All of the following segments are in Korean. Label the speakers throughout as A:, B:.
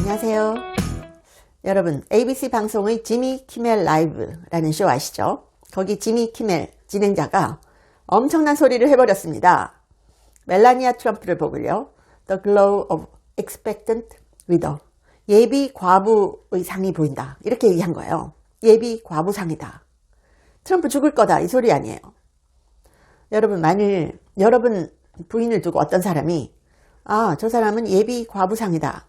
A: 안녕하세요. 여러분, ABC 방송의 지미 키멜 라이브라는 쇼 아시죠? 거기 지미 키멜 진행자가 엄청난 소리를 해버렸습니다. 멜라니아 트럼프를 보고요. The glow of expectant widow. 예비 과부의 상이 보인다. 이렇게 얘기한 거예요. 예비 과부상이다. 트럼프 죽을 거다. 이 소리 아니에요. 여러분, 만일 여러분 부인을 두고 어떤 사람이 저 사람은 예비 과부상이다.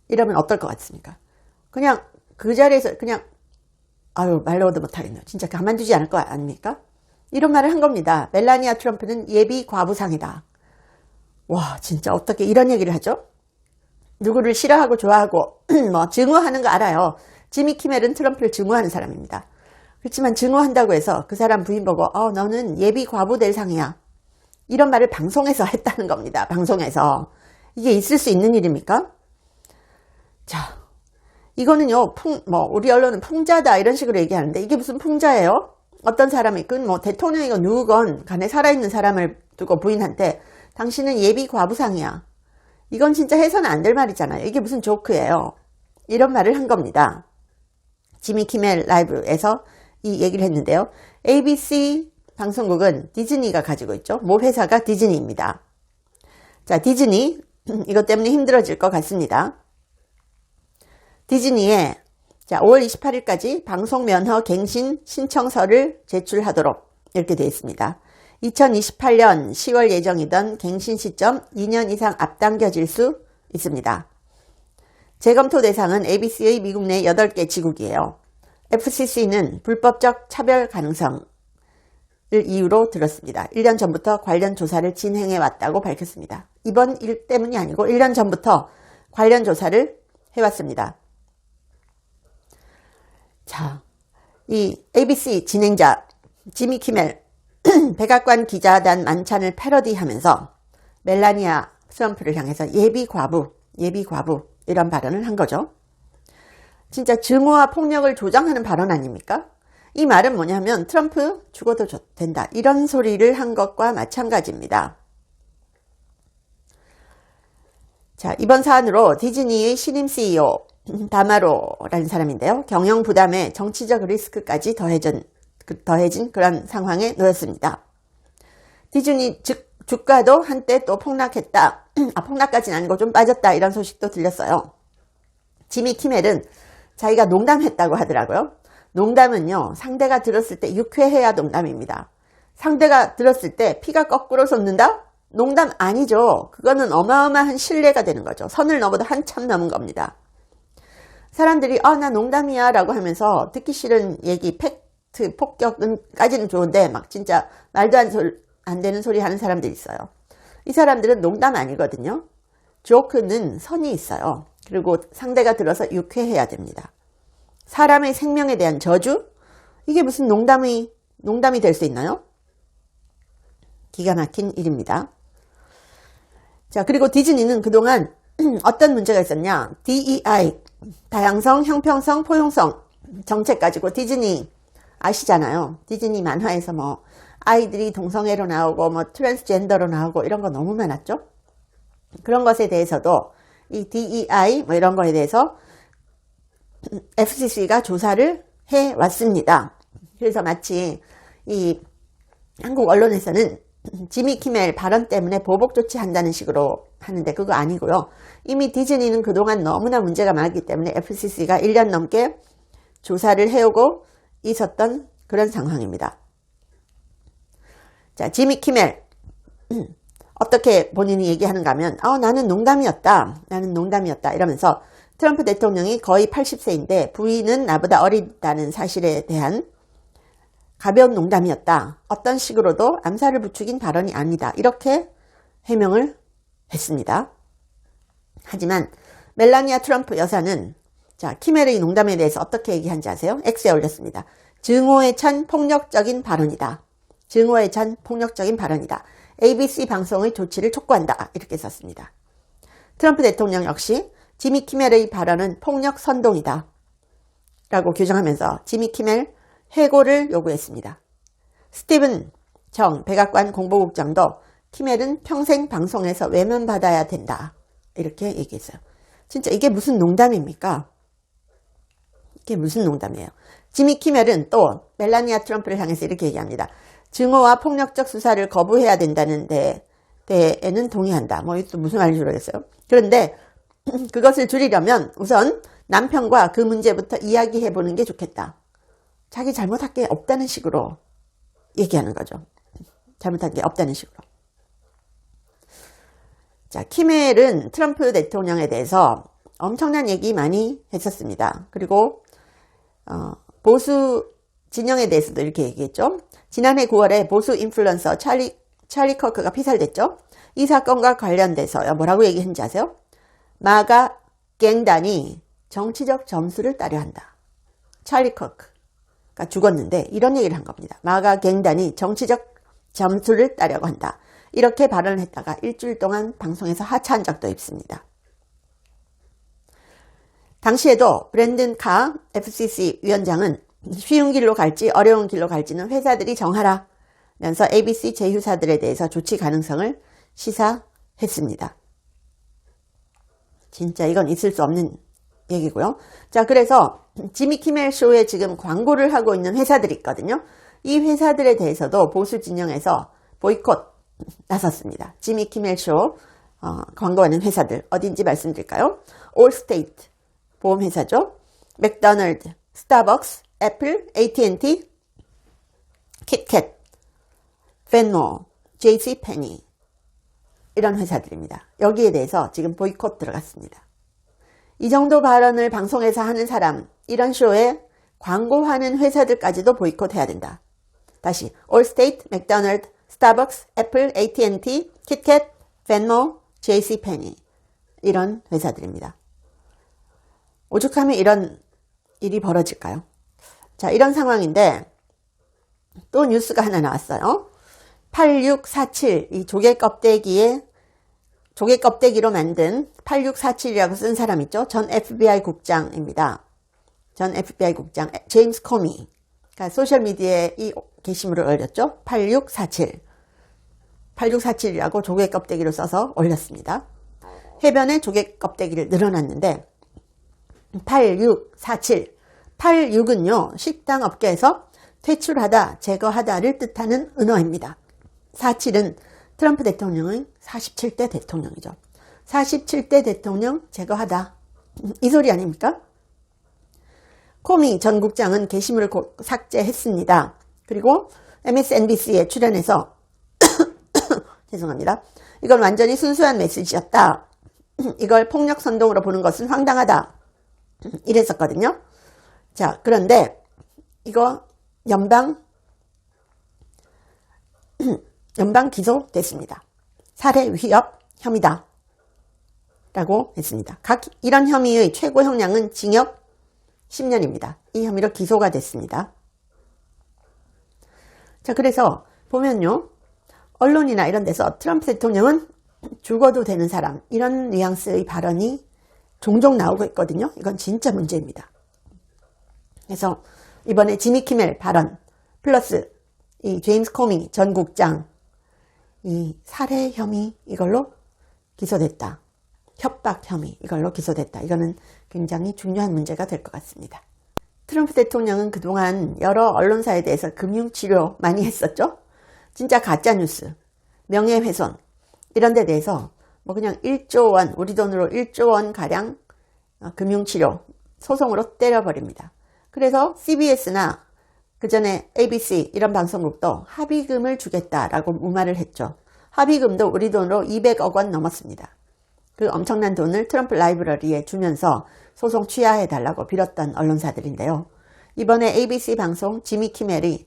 A: 이러면 어떨 것 같습니까? 그냥 그 자리에서 그냥 말로도 못하겠네요. 진짜 가만두지 않을 거 아닙니까? 이런 말을 한 겁니다. 멜라니아 트럼프는 예비 과부상이다. 와, 진짜 어떻게 이런 얘기를 하죠? 누구를 싫어하고 좋아하고 뭐 증오하는 거 알아요. 지미 키멜은 트럼프를 증오하는 사람입니다. 그렇지만 증오한다고 해서 그 사람 부인 보고 너는 예비 과부 될 상이야. 이런 말을 방송에서 했다는 겁니다. 방송에서. 이게 있을 수 있는 일입니까? 자, 이거는요, 우리 언론은 풍자다 이런 식으로 얘기하는데 이게 무슨 풍자예요? 어떤 사람이, 대통령이건 누구건 간에 살아있는 사람을 두고 부인한테 당신은 예비 과부상이야. 이건 진짜 해서는 안 될 말이잖아요. 이게 무슨 조크예요. 이런 말을 한 겁니다. 지미 키멜 라이브에서 이 얘기를 했는데요. ABC 방송국은 디즈니가 가지고 있죠. 모 회사가 디즈니입니다. 자, 디즈니, 이것 때문에 힘들어질 것 같습니다. 디즈니에 5월 28일까지 방송 면허 갱신 신청서를 제출하도록 이렇게 되어 있습니다. 2028년 10월 예정이던 갱신 시점 2년 이상 앞당겨질 수 있습니다. 재검토 대상은 ABC의 미국 내 8개 지국이에요. FCC는 불법적 차별 가능성을 이유로 들었습니다. 1년 전부터 관련 조사를 진행해 왔다고 밝혔습니다. 이번 일 때문이 아니고 1년 전부터 관련 조사를 해왔습니다. 자, 이 ABC 진행자 지미 키멜 백악관 기자단 만찬을 패러디하면서 멜라니아 트럼프를 향해서 예비 과부 이런 발언을 한 거죠. 진짜 증오와 폭력을 조장하는 발언 아닙니까? 이 말은 뭐냐면 트럼프 죽어도 된다 이런 소리를 한 것과 마찬가지입니다. 자, 이번 사안으로 디즈니의 신임 CEO 다마로라는 사람인데요. 경영 부담에 정치적 리스크까지 더해진 그런 상황에 놓였습니다. 디즈니 주가도 한때 또 폭락했다. 폭락까지는 아니고 좀 빠졌다. 이런 소식도 들렸어요. 지미 키멜은 자기가 농담했다고 하더라고요. 농담은요, 상대가 들었을 때 유쾌해야 농담입니다. 상대가 들었을 때 피가 거꾸로 솟는다? 농담 아니죠. 그거는 어마어마한 신뢰가 되는 거죠. 선을 넘어도 한참 넘은 겁니다. 사람들이 나 농담이야 라고 하면서 듣기 싫은 얘기, 팩트, 폭격까지는 좋은데 막 진짜 말도 안 되는 소리 하는 사람들이 있어요. 이 사람들은 농담 아니거든요. 조크는 선이 있어요. 그리고 상대가 들어서 유쾌해야 됩니다. 사람의 생명에 대한 저주? 이게 무슨 농담이 될 수 있나요? 기가 막힌 일입니다. 자, 그리고 디즈니는 그동안 어떤 문제가 있었냐? DEI, 다양성, 형평성, 포용성 정책 가지고 디즈니 아시잖아요. 디즈니 만화에서 아이들이 동성애로 나오고 트랜스젠더로 나오고 이런 거 너무 많았죠. 그런 것에 대해서도 이 DEI 이런 거에 대해서 FCC가 조사를 해 왔습니다. 그래서 마치 이 한국 언론에서는 지미 키멜 발언 때문에 보복 조치한다는 식으로 하는데 그거 아니고요. 이미 디즈니는 그동안 너무나 문제가 많기 때문에 FCC가 1년 넘게 조사를 해오고 있었던 그런 상황입니다. 자, 지미 키멜 어떻게 본인이 얘기하는가 하면 나는 농담이었다 이러면서 트럼프 대통령이 거의 80세인데 부인은 나보다 어리다는 사실에 대한 가벼운 농담이었다. 어떤 식으로도 암살을 부추긴 발언이 아니다. 이렇게 해명을 했습니다. 하지만 멜라니아 트럼프 여사는 키멜의 농담에 대해서 어떻게 얘기한지 아세요? X에 올렸습니다. 증오에 찬 폭력적인 발언이다. 증오에 찬 폭력적인 발언이다. ABC 방송의 조치를 촉구한다. 이렇게 썼습니다. 트럼프 대통령 역시 지미 키멜의 발언은 폭력 선동이다. 라고 규정하면서 지미 키멜 해고를 요구했습니다. 스티븐 정 백악관 공보국장도 키멜은 평생 방송에서 외면받아야 된다. 이렇게 얘기했어요. 진짜 이게 무슨 농담입니까? 이게 무슨 농담이에요. 지미 키멜은 또 멜라니아 트럼프를 향해서 이렇게 얘기합니다. 증오와 폭력적 수사를 거부해야 된다는 데에는 동의한다. 뭐 이것도 무슨 말인지 모르겠어요. 그런데 그것을 줄이려면 우선 남편과 그 문제부터 이야기해보는 게 좋겠다. 자기 잘못할 게 없다는 식으로 얘기하는 거죠. 잘못한 게 없다는 식으로. 자, 키멜은 트럼프 대통령에 대해서 엄청난 얘기 많이 했었습니다. 그리고 보수 진영에 대해서도 이렇게 얘기했죠. 지난해 9월에 보수 인플루언서 찰리 커크가 피살됐죠. 이 사건과 관련돼서요. 뭐라고 얘기했는지 아세요? 마가 갱단이 정치적 점수를 따려 한다. 찰리 커크가 죽었는데 이런 얘기를 한 겁니다. 마가 갱단이 정치적 점수를 따려고 한다. 이렇게 발언을 했다가 일주일 동안 방송에서 하차한 적도 있습니다. 당시에도 브랜든 카 FCC 위원장은 쉬운 길로 갈지 어려운 길로 갈지는 회사들이 정하라면서 ABC 제휴사들에 대해서 조치 가능성을 시사했습니다. 진짜 이건 있을 수 없는 얘기고요. 자, 그래서 지미 키멜 쇼에 지금 광고를 하고 있는 회사들이 있거든요. 이 회사들에 대해서도 보수 진영에서 보이콧 나섰습니다. 지미 키멜 쇼 광고하는 회사들 어딘지 말씀드릴까요? 올스테이트 보험회사죠. 맥도날드, 스타벅스, 애플, AT&T, 킷캣, 펜모, JC페니 이런 회사들입니다. 여기에 대해서 지금 보이콧 들어갔습니다. 이 정도 발언을 방송에서 하는 사람, 이런 쇼에 광고하는 회사들까지도 보이콧해야 된다. 다시 올스테이트, 맥도날드, 스타벅스, 애플, AT&T, 킷캣, 펜모, JC페니 이런 회사들입니다. 오죽하면 이런 일이 벌어질까요? 자, 이런 상황인데 또 뉴스가 하나 나왔어요. 8647, 이 조개 껍데기로 만든 8647이라고 쓴 사람 있죠? 전 FBI 국장입니다. 전 FBI 국장 제임스 코미. 그러니까 소셜미디어에 이 게시물을 올렸죠. 8647. 8647이라고 조개 껍데기로 써서 올렸습니다. 해변에 조개 껍데기를 늘어놨는데 8647. 86은요, 식당 업계에서 퇴출하다, 제거하다를 뜻하는 은어입니다. 47은 트럼프 대통령의 47대 대통령이죠. 47대 대통령 제거하다. 이 소리 아닙니까? 코미 전 국장은 게시물을 삭제했습니다. 그리고 MSNBC에 출연해서 죄송합니다. 이건 완전히 순수한 메시지였다. 이걸 폭력 선동으로 보는 것은 황당하다. 이랬었거든요. 자, 그런데 이거 연방 기소됐습니다. 살해 위협 혐의다 라고 했습니다. 각 이런 혐의의 최고 형량은 징역 10년입니다. 이 혐의로 기소가 됐습니다. 자, 그래서 보면요, 언론이나 이런 데서 트럼프 대통령은 죽어도 되는 사람, 이런 뉘앙스의 발언이 종종 나오고 있거든요. 이건 진짜 문제입니다. 그래서 이번에 지미 키멜 발언 플러스 이 제임스 코미 전 국장 이 살해 혐의 이걸로 기소됐다. 협박 혐의 이걸로 기소됐다. 이거는 굉장히 중요한 문제가 될 것 같습니다. 트럼프 대통령은 그동안 여러 언론사에 대해서 금융치료 많이 했었죠. 진짜 가짜뉴스, 명예훼손 이런 데 대해서 뭐 그냥 1조 원, 우리 돈으로 1조 원 가량 금융치료 소송으로 때려버립니다. 그래서 CBS나 그 전에 ABC 이런 방송국도 합의금을 주겠다라고 무마를 했죠. 합의금도 우리 돈으로 200억 원 넘었습니다. 그 엄청난 돈을 트럼프 라이브러리에 주면서 소송 취하해달라고 빌었던 언론사들인데요. 이번에 ABC 방송 지미 키멜이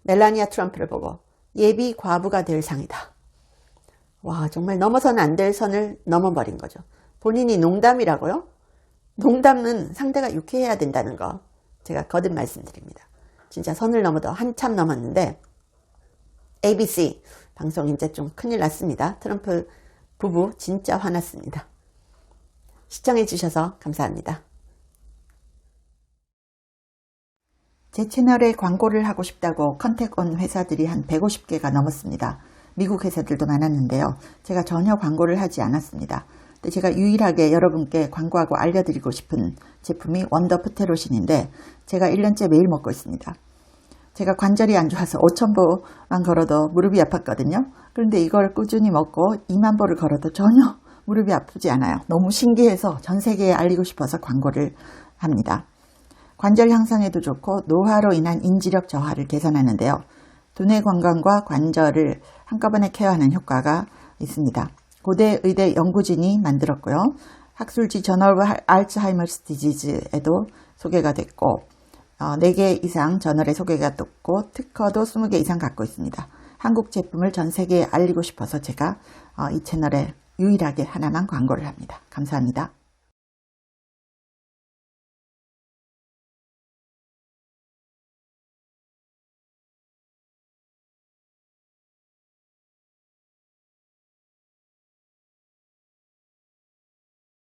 A: 멜라니아 트럼프를 보고 예비 과부가 될 상이다. 와, 정말 넘어서는 안 될 선을 넘어버린 거죠. 본인이 농담이라고요? 농담은 상대가 유쾌해야 된다는 거 제가 거듭 말씀드립니다. 진짜 선을 넘어도 한참 넘었는데 ABC 방송 이제 좀 큰일 났습니다. 트럼프 부부 진짜 화났습니다. 시청해 주셔서 감사합니다. 제 채널에 광고를 하고 싶다고 컨택 온 회사들이 한 150개가 넘었습니다.
B: 미국 회사들도 많았는데요. 제가 전혀 광고를 하지 않았습니다. 근데 제가 유일하게 여러분께 광고하고 알려드리고 싶은 제품이 원더 프테로신인데 제가 1년째 매일 먹고 있습니다. 제가 관절이 안 좋아서 5,000보만 걸어도 무릎이 아팠거든요. 그런데 이걸 꾸준히 먹고 2만 보를 걸어도 전혀 무릎이 아프지 않아요. 너무 신기해서 전 세계에 알리고 싶어서 광고를 합니다. 관절 향상에도 좋고 노화로 인한 인지력 저하를 개선하는데요. 두뇌 건강과 관절을 한꺼번에 케어하는 효과가 있습니다. 고대 의대 연구진이 만들었고요. 학술지 저널 오브 알츠하이머스 디지즈에도 소개가 됐고 4개 이상 저널에 소개가 됐고 특허도 20개 이상 갖고 있습니다. 한국 제품을 전 세계에 알리고 싶어서 제가 이 채널에 유일하게 하나만 광고를 합니다. 감사합니다.